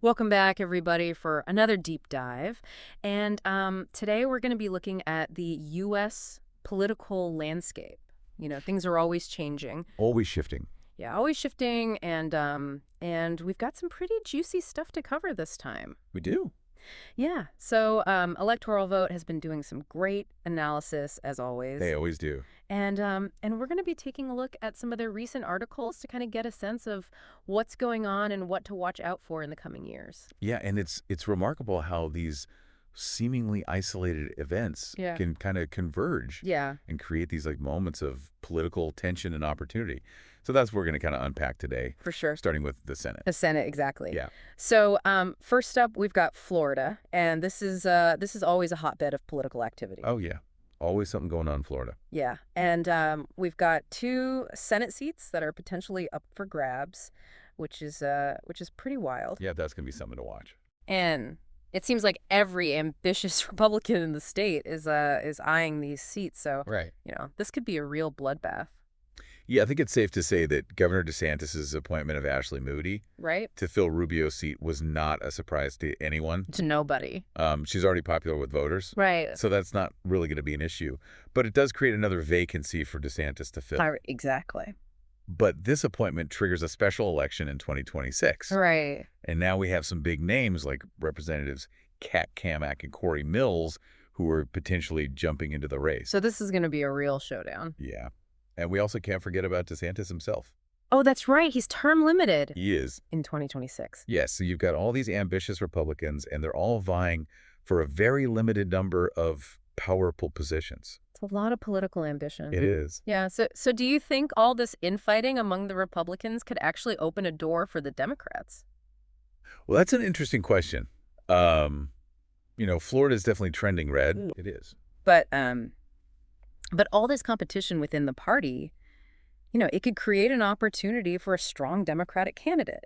Welcome back, everybody, for another deep dive. And today we're going to be looking at the U.S. political landscape. Things are always changing. Always shifting. Yeah, always shifting, and we've got some pretty juicy stuff to cover this time. We do. Yeah, so Electoral Vote has been doing some great analysis, as always. They always do. And we're going to be taking a look at some of their recent articles to kind of get a sense of what's going on and what to watch out for in the coming years. Yeah, and it's remarkable how these seemingly isolated events Yeah. can kind of converge Yeah, and create these like moments of political tension and opportunity. So that's what we're going to kind of unpack today, for sure. starting with the Senate. The Senate, exactly. Yeah. So first up, we've got Florida, and this is always a hotbed of political activity. Oh, yeah. Always something going on in Florida. Yeah, and we've got two Senate seats that are potentially up for grabs, which is pretty wild. Yeah, that's going to be something to watch. And it seems like every ambitious Republican in the state is eyeing these seats. So Right. this could be a real bloodbath, Yeah, I think it's safe to say that Governor DeSantis' appointment of Ashley Moody right? to fill Rubio's seat was not a surprise to anyone. To nobody, She's already popular with voters. right? So that's not really going to be an issue. But it does create another vacancy for DeSantis to fill. Exactly. But this appointment triggers a special election in 2026. Right. And now we have some big names like Representatives Kat Cammack and Corey Mills who are potentially jumping into the race. So this is going to be a real showdown. Yeah. And we also can't forget about DeSantis himself. Oh, that's right. He's term limited He is. in 2026. Yes. So you've got all these ambitious Republicans, and they're all vying for a very limited number of powerful positions. It's a lot of political ambition. It is. Yeah. So do you think all this infighting among the Republicans could actually open a door for the Democrats? Well, that's an interesting question. Florida is definitely trending red. Mm. It is. But all this competition within the party, it could create an opportunity for a strong Democratic candidate.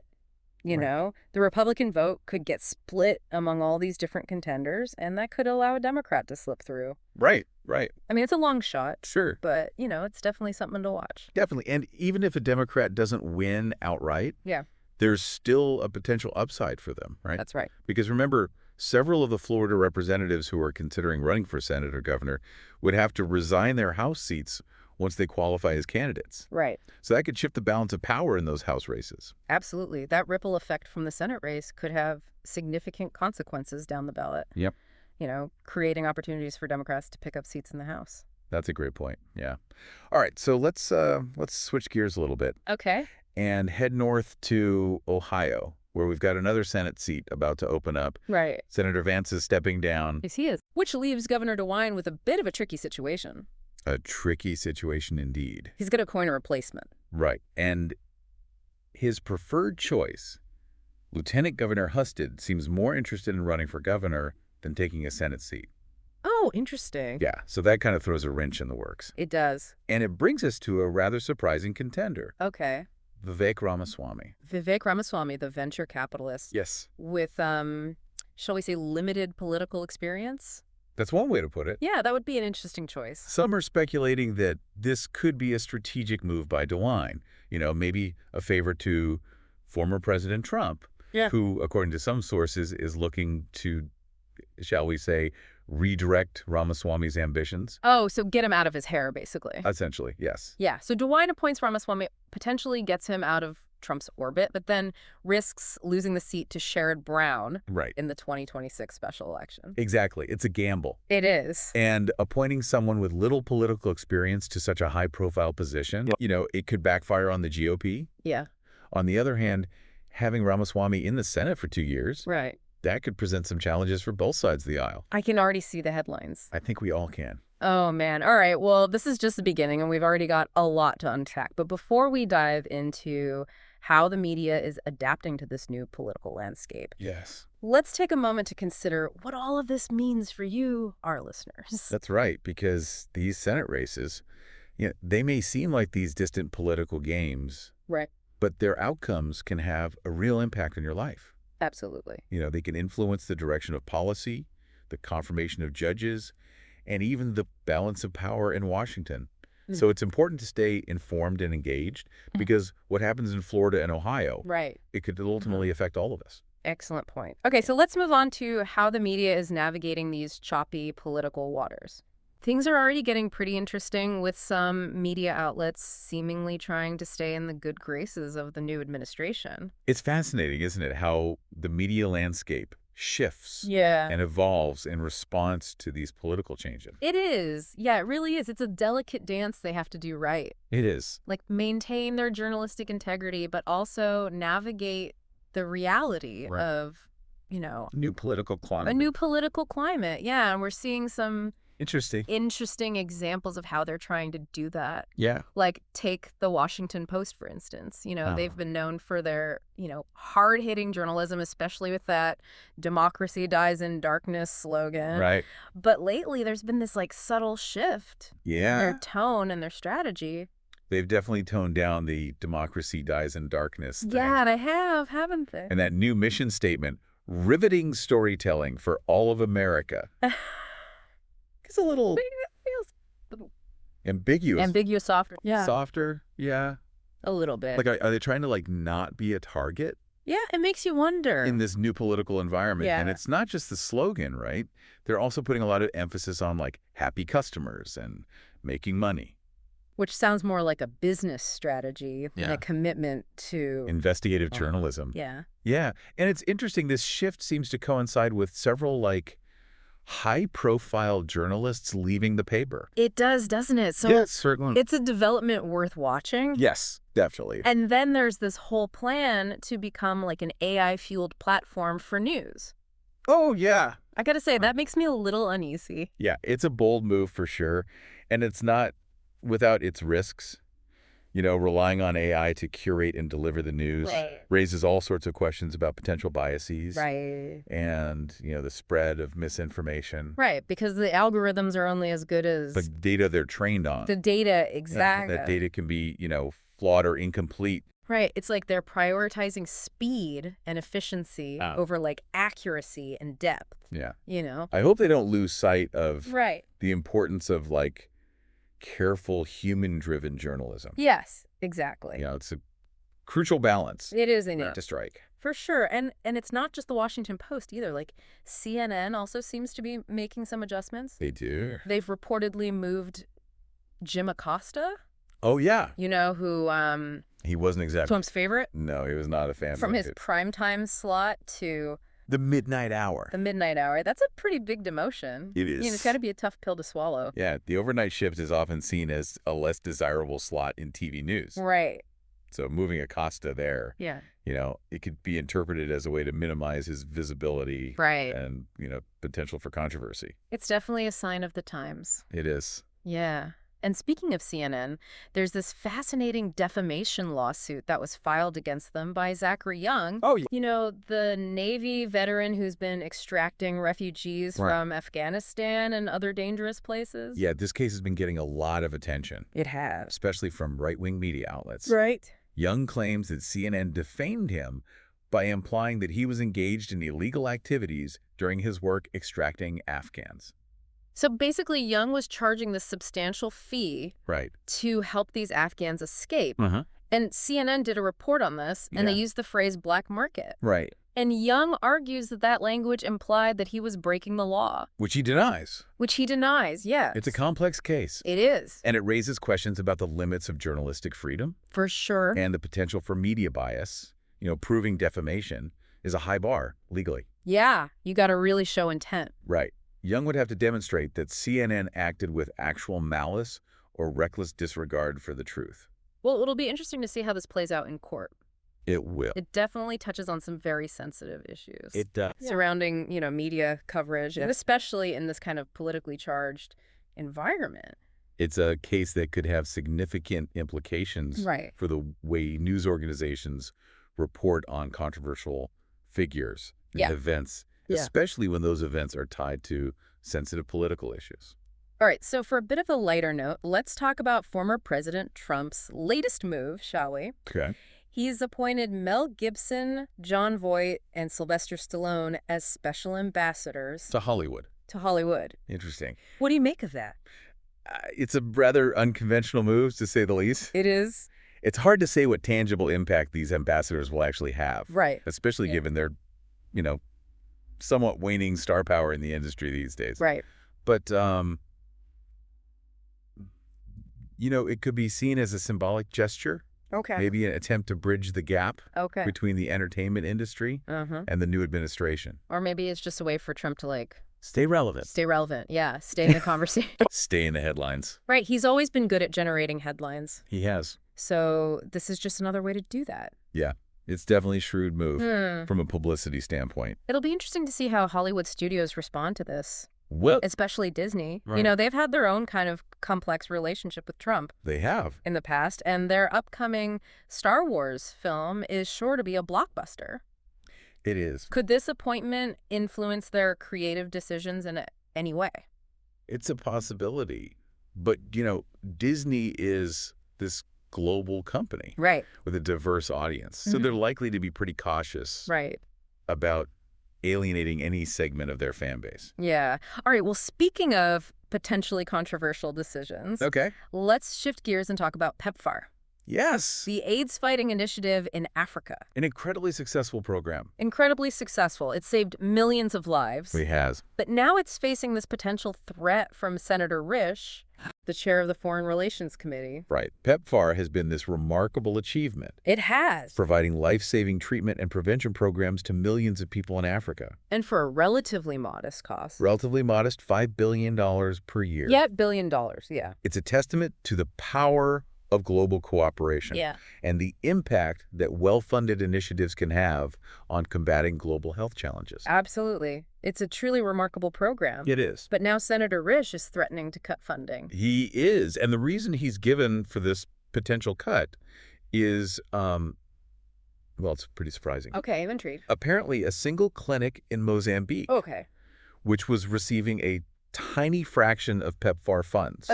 Right. The Republican vote could get split among all these different contenders, and that could allow a Democrat to slip through. Right, right. I mean, it's a long shot, Sure. but, it's definitely something to watch. Definitely. And even if a Democrat doesn't win outright, Yeah, there's still a potential upside for them, right? that's right. Because remember, several of the Florida representatives who are considering running for Senate or governor would have to resign their House seats once they qualify as candidates. Right. So that could shift the balance of power in those House races. Absolutely. That ripple effect from the Senate race could have significant consequences down the ballot. Yep. Creating opportunities for Democrats to pick up seats in the House. That's a great point. Yeah. All right. So let's switch gears a little bit Okay. and head north to Ohio, where we've got another Senate seat about to open up. Right. Senator Vance is stepping down. Yes, he is. Which leaves Governor DeWine with a bit of a tricky situation. A tricky situation indeed. He's going to coin a replacement. Right. And his preferred choice, Lieutenant Governor Husted, seems more interested in running for governor than taking a Senate seat. Oh, interesting. Yeah, so that kind of throws a wrench in the works. It does. And it brings us to a rather surprising contender, Okay. Vivek Ramaswamy. Vivek Ramaswamy, the venture capitalist Yes. with, shall we say, limited political experience? That's one way to put it. Yeah, that would be an interesting choice. Some are speculating that this could be a strategic move by DeWine, maybe a favor to former President Trump, Yeah. who, according to some sources, is looking to, shall we say, redirect Ramaswamy's ambitions. Oh, so get him out of his hair, basically. Essentially, yes. Yeah, so DeWine appoints Ramaswamy, potentially gets him out of Trump's orbit, but then risks losing the seat to Sherrod Brown Right. in the 2026 special election. Exactly. It's a gamble. It is. And appointing someone with little political experience to such a high-profile position, it could backfire on the GOP. Yeah, On the other hand, having Ramaswamy in the Senate for 2 years, right. that could present some challenges for both sides of the aisle. I can already see the headlines. I think we all can. Oh, man. All right. Well, this is just the beginning, and we've already got a lot to unpack. But before we dive into how the media is adapting to this new political landscape, Yes. let's take a moment to consider what all of this means for you, our listeners. That's right, because these Senate races, they may seem like these distant political games, Right. but their outcomes can have a real impact on your life. Absolutely. They can influence the direction of policy, the confirmation of judges, and even the balance of power in Washington. So it's important to stay informed and engaged because what happens in Florida and Ohio, Right. it could ultimately affect all of us. Excellent point. Okay, so let's move on to how the media is navigating these choppy political waters. Things are already getting pretty interesting with some media outlets seemingly trying to stay in the good graces of the new administration. It's fascinating, isn't it, how the media landscape shifts Yeah. and evolves in response to these political changes. It is. Yeah, it really is. It's a delicate dance they have to do right. It is. Like maintain their journalistic integrity, but also navigate the reality Right. of, New political a climate. new political climate. Yeah, and we're seeing some Interesting. interesting examples of how they're trying to do that. Yeah. Like, take the Washington Post, for instance. Oh. They've been known for their, hard-hitting journalism, especially with that democracy dies in darkness slogan. Right. But lately, there's been this, subtle shift in Yeah. their tone and their strategy. They've definitely toned down the democracy dies in darkness thing. Yeah, they have, haven't they? And that new mission statement, riveting storytelling for all of America. It's a little Feels ambiguous. ambiguous softer. Yeah, Softer. Yeah. a little bit. Like, are they trying to, not be a target Yeah, it makes you wonder. in this new political environment? Yeah. And it's not just the slogan, right? They're also putting a lot of emphasis on, happy customers and making money. Which sounds more like a business strategy than Yeah. a commitment to... Investigative journalism. Yeah. Yeah. And it's interesting, this shift seems to coincide with several, high-profile journalists leaving the paper. It does, doesn't it? So Yes, certainly. it's a development worth watching. Yes, definitely. And then there's this whole plan to become like an AI-fueled platform for news. Oh, yeah. I gotta say, that makes me a little uneasy. Yeah, it's a bold move for sure. And it's not without its risks. Relying on AI to curate and deliver the news raises all sorts of questions about potential biases. Right. And, the spread of misinformation. Right, because the algorithms are only as good as The data they're trained on. the data, exactly. That data can be, flawed or incomplete. Right. It's like they're prioritizing speed and efficiency over accuracy and depth. Yeah. You know? I hope they don't lose sight of Right. the importance of careful human-driven journalism. Yes, exactly. It's a crucial balance It is, isn't it? to strike. For sure. And it's not just the Washington Post either. CNN also seems to be making some adjustments. They do. They've reportedly moved Jim Acosta, Oh, yeah. who He wasn't exactly. Trump's favorite, No, he was not a fan from of his it. primetime slot to The midnight hour. the midnight hour. That's a pretty big demotion. It is. It's got to be a tough pill to swallow. Yeah, the overnight shift is often seen as a less desirable slot in TV news. Right. So moving Acosta there, Yeah. it could be interpreted as a way to minimize his visibility Right. and, potential for controversy. It's definitely a sign of the times. It is. Yeah. And speaking of CNN, there's this fascinating defamation lawsuit that was filed against them by Zachary Young. Oh, yeah. The Navy veteran who's been extracting refugees Right. from Afghanistan and other dangerous places. Yeah, this case has been getting a lot of attention, It has. especially from right-wing media outlets. Right. Young claims that CNN defamed him by implying that he was engaged in illegal activities during his work extracting Afghans. So basically, Young was charging this substantial fee Right. to help these Afghans escape. Uh-huh. And CNN did a report on this, and they Yeah. used the phrase black market. Right. And Young argues that that language implied that he was breaking the law, Which he denies. which he denies, yes. It's a complex case. It is. And it raises questions about the limits of journalistic freedom For sure. and the potential for media bias. Proving defamation is a high bar legally. Yeah, you got to really show intent. Right. Young would have to demonstrate that CNN acted with actual malice or reckless disregard for the truth. Well, it'll be interesting to see how this plays out in court. It will. It definitely touches on some very sensitive issues. It does. Surrounding, media coverage, and especially in this kind of politically charged environment. It's a case that could have significant implications Right. for the way news organizations report on controversial figures and Yeah. events, Yeah. especially when those events are tied to sensitive political issues. All right, so for a bit of a lighter note, let's talk about former President Trump's latest move, shall we? Okay. He's appointed Mel Gibson, Jon Voight, and Sylvester Stallone as special ambassadors To Hollywood. to Hollywood. Interesting. What do you make of that? It's a rather unconventional move, to say the least. It is. It's hard to say what tangible impact these ambassadors will actually have, Right. especially given their somewhat waning star power in the industry these days. Right. But, it could be seen as a symbolic gesture. Okay. Maybe an attempt to bridge the gap between the entertainment industry and the new administration. Or maybe it's just a way for Trump to, stay relevant. Stay relevant, yeah. Stay in the conversation. Stay in the headlines. Right. He's always been good at generating headlines. He has. So this is just another way to do that. Yeah. It's definitely a shrewd move from a publicity standpoint. It'll be interesting to see how Hollywood studios respond to this. Well, especially Disney. Right. They've had their own kind of complex relationship with Trump. They have. In the past, and their upcoming Star Wars film is sure to be a blockbuster. It is. Could this appointment influence their creative decisions in any way? It's a possibility. But, Disney is this global company. Right. With a diverse audience. So they're likely to be pretty cautious. Right. About alienating any segment of their fan base. Yeah. All right. Well, speaking of potentially controversial decisions, let's shift gears and talk about PEPFAR. Yes. The AIDS fighting initiative in Africa. An incredibly successful program. Incredibly successful. It saved millions of lives. It has. But now it's facing this potential threat from Senator Risch, the chair of the Foreign Relations Committee. Right. PEPFAR has been this remarkable achievement. It has. Providing life-saving treatment and prevention programs to millions of people in Africa. And for a relatively modest cost. Relatively modest, $5 billion per year. Yeah, $1 billion, yeah. It's a testament to the power of global cooperation and the impact that well-funded initiatives can have on combating global health challenges. Absolutely. It's a truly remarkable program. It is. But now Senator Risch is threatening to cut funding. He is. And the reason he's given for this potential cut is, it's pretty surprising. Okay, I'm intrigued. Apparently, a single clinic in Mozambique, which was receiving a tiny fraction of PEPFAR funds,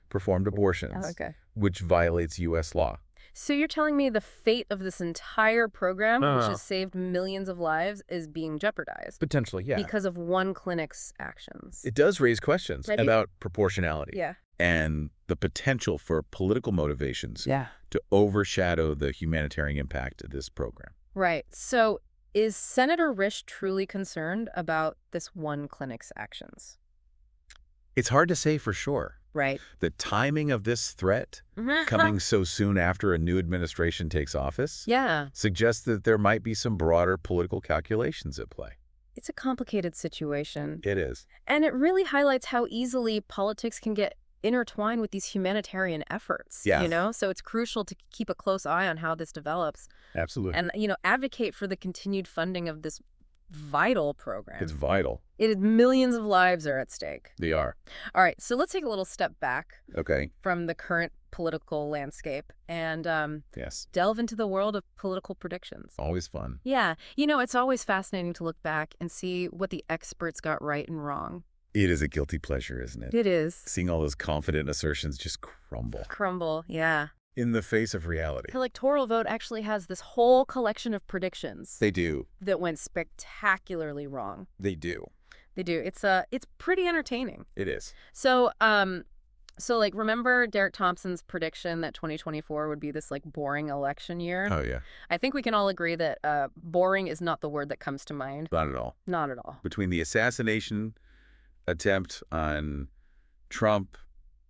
performed abortions, which violates U.S. law. So you're telling me the fate of this entire program, which has saved millions of lives, is being jeopardized? Potentially, yeah. Because of one clinic's actions. It does raise questions about proportionality. Yeah. And the potential for political motivations to overshadow the humanitarian impact of this program. Right. So is Senator Risch truly concerned about this one clinic's actions? It's hard to say for sure. Right. The timing of this threat coming so soon after a new administration takes office suggests that there might be some broader political calculations at play. It's a complicated situation. It is. And it really highlights how easily politics can get intertwined with these humanitarian efforts. Yeah. So it's crucial to keep a close eye on how this develops. Absolutely. And, advocate for the continued funding of this vital program. It's vital. Millions of lives are at stake. They are. All right, so let's take a little step back from the current political landscape and delve into the world of political predictions. Always fun. Yeah. It's always fascinating to look back and see what the experts got right and wrong. It is a guilty pleasure, isn't it? It is. Seeing all those confident assertions just crumble. Crumble, yeah. In the face of reality. The electoral vote actually has this whole collection of predictions. They do. That went spectacularly wrong. They do. They do. It's pretty entertaining. It is. So, remember Derek Thompson's prediction that 2024 would be this boring election year? Oh, yeah. I think we can all agree that boring is not the word that comes to mind. Not at all. Not at all. Between the assassination attempt on Trump,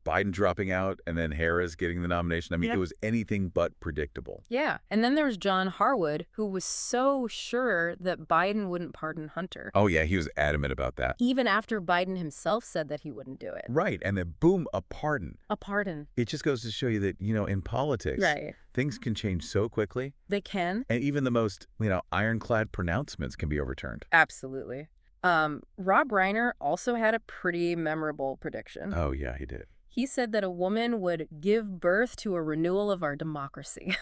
Biden dropping out, and then Harris getting the nomination. I mean, it was anything but predictable. Yeah. And then there's John Harwood, who was so sure that Biden wouldn't pardon Hunter. Oh, yeah. He was adamant about that. Even after Biden himself said that he wouldn't do it. Right. And then, boom, a pardon. A pardon. It just goes to show you that, in politics, things can change so quickly. They can. And even the most, ironclad pronouncements can be overturned. Absolutely. Rob Reiner also had a pretty memorable prediction. Oh, yeah, he did. He said that a woman would give birth to a renewal of our democracy.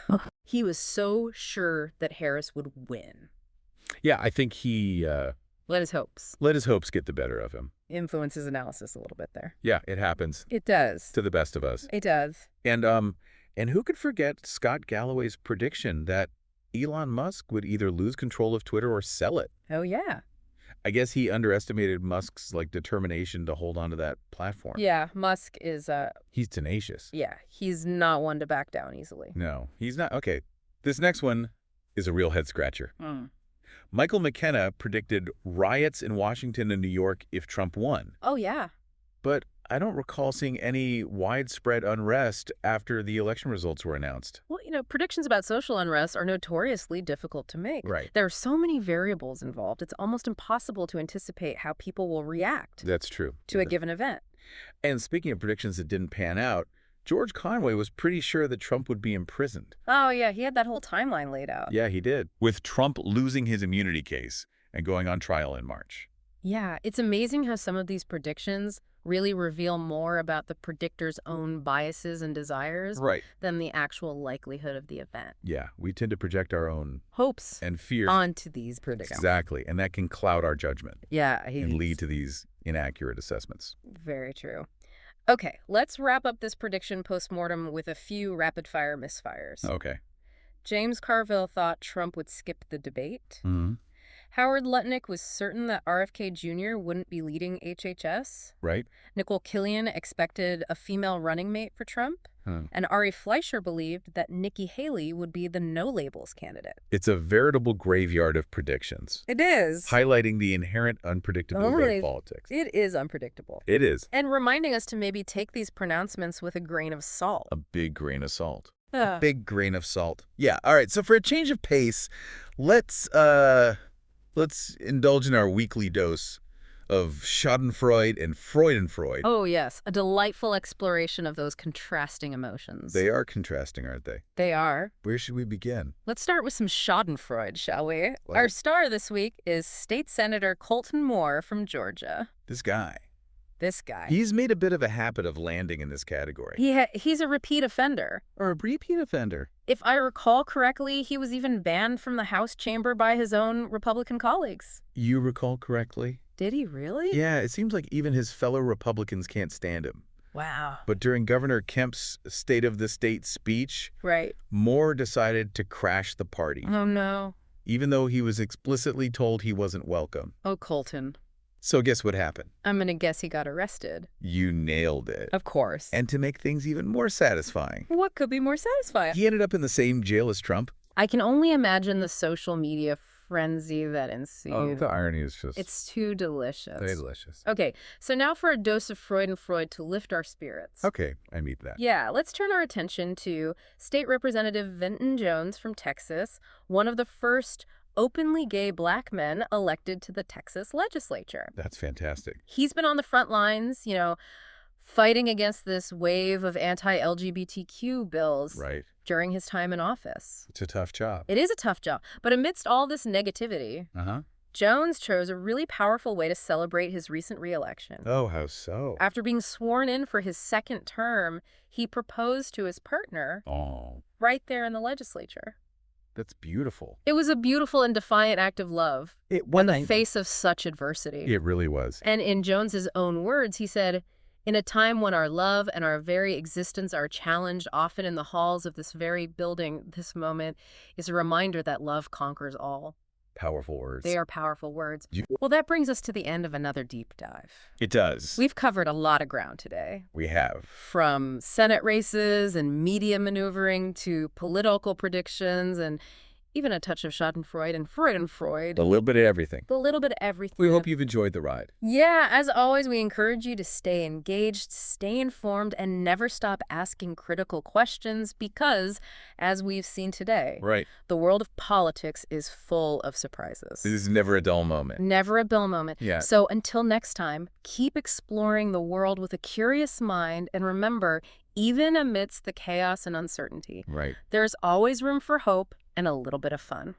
He was so sure that Harris would win. Yeah, I think he... let his hopes get the better of him. Influence his analysis a little bit there. Yeah, it happens. It does. To the best of us. It does. And who could forget Scott Galloway's prediction that Elon Musk would either lose control of Twitter or sell it? Oh, yeah. I guess he underestimated Musk's determination to hold on to that platform. Yeah, Musk is he's tenacious. Yeah, he's not one to back down easily. No, he's not. Okay, this next one is a real head scratcher. Michael McKenna predicted riots in Washington and New York if Trump won. Oh, yeah. But I don't recall seeing any widespread unrest after the election results were announced. Well, predictions about social unrest are notoriously difficult to make. Right. There are so many variables involved, it's almost impossible to anticipate how people will react That's true. to a given event. And speaking of predictions that didn't pan out, George Conway was pretty sure that Trump would be imprisoned. Oh, yeah, he had that whole timeline laid out. Yeah, he did. With Trump losing his immunity case and going on trial in March. Yeah, it's amazing how some of these predictions really reveal more about the predictor's own biases and desires Right. than the actual likelihood of the event. Yeah, we tend to project our own Hopes and fears. onto these predictions. Exactly, and that can cloud our judgment Yeah, and lead to these inaccurate assessments. very true. Okay, let's wrap up this prediction postmortem with a few rapid-fire misfires. Okay. James Carville thought Trump would skip the debate. Mm-hmm. Howard Lutnick was certain that RFK Jr. wouldn't be leading HHS. Right? Nicole Killian expected a female running mate for Trump. Huh. And Ari Fleischer believed that Nikki Haley would be the no-labels candidate. It's a veritable graveyard of predictions, It is. highlighting the inherent unpredictability of politics. It is unpredictable. It is. And reminding us to maybe take these pronouncements with a grain of salt. A big grain of salt. Ugh. Big grain of salt. Yeah, all right, so for a change of pace, let's indulge in our weekly dose of Schadenfreude and Freudenfreude. Oh, yes. A delightful exploration of those contrasting emotions. They are contrasting, aren't they? They are. Where should we begin? Let's start with some Schadenfreude, shall we? Well- Our star this week is State Senator Colton Moore from Georgia. This guy. This guy. He's made a bit of a habit of landing in this category. He's a repeat offender. Or a repeat offender. If I recall correctly, he was even banned from the House chamber by his own Republican colleagues. You recall correctly? Did he really? Yeah, it seems like even his fellow Republicans can't stand him. Wow. But during Governor Kemp's State of the State speech, Right. Moore decided to crash the party, Oh, no. even though he was explicitly told he wasn't welcome. Oh, Colton. So guess what happened? I'm going to guess he got arrested. You nailed it. Of course. And to make things even more satisfying, What could be more satisfying? he ended up in the same jail as Trump. I can only imagine the social media frenzy that ensued. Oh, the irony is just It's too delicious. very delicious. Okay, so now for a dose of Freudenfreude to lift our spirits. Okay, I meet that. Yeah, let's turn our attention to State Representative Venton Jones from Texas, one of the first openly gay black men elected to the Texas legislature. That's fantastic. He's been on the front lines, fighting against this wave of anti-LGBTQ bills Right. during his time in office. It's a tough job. It is a tough job, but amidst all this negativity, Uh-huh. Jones chose a really powerful way to celebrate his recent re-election. Oh, how so? After being sworn in for his second term, he proposed to his partner Oh, right there in the legislature. that's beautiful. It was a beautiful and defiant act of love in the face of such adversity. It really was. And in Jones's own words, he said, "In a time when our love and our very existence are challenged often in the halls of this very building, this moment is a reminder that love conquers all." Powerful words. They are powerful words. You- Well, that brings us to the end of another deep dive. It does. We've covered a lot of ground today. We have. From Senate races and media maneuvering to political predictions and even a touch of Schadenfreude and Freudenfreude. A little bit of everything. A little bit of everything. We hope you've enjoyed the ride. Yeah, as always, we encourage you to stay engaged, stay informed, and never stop asking critical questions because, as we've seen today, Right. the world of politics is full of surprises. This is never a dull moment. Never a dull moment. Yeah. So until next time, keep exploring the world with a curious mind, and remember, even amidst the chaos and uncertainty, Right. there's always room for hope and a little bit of fun.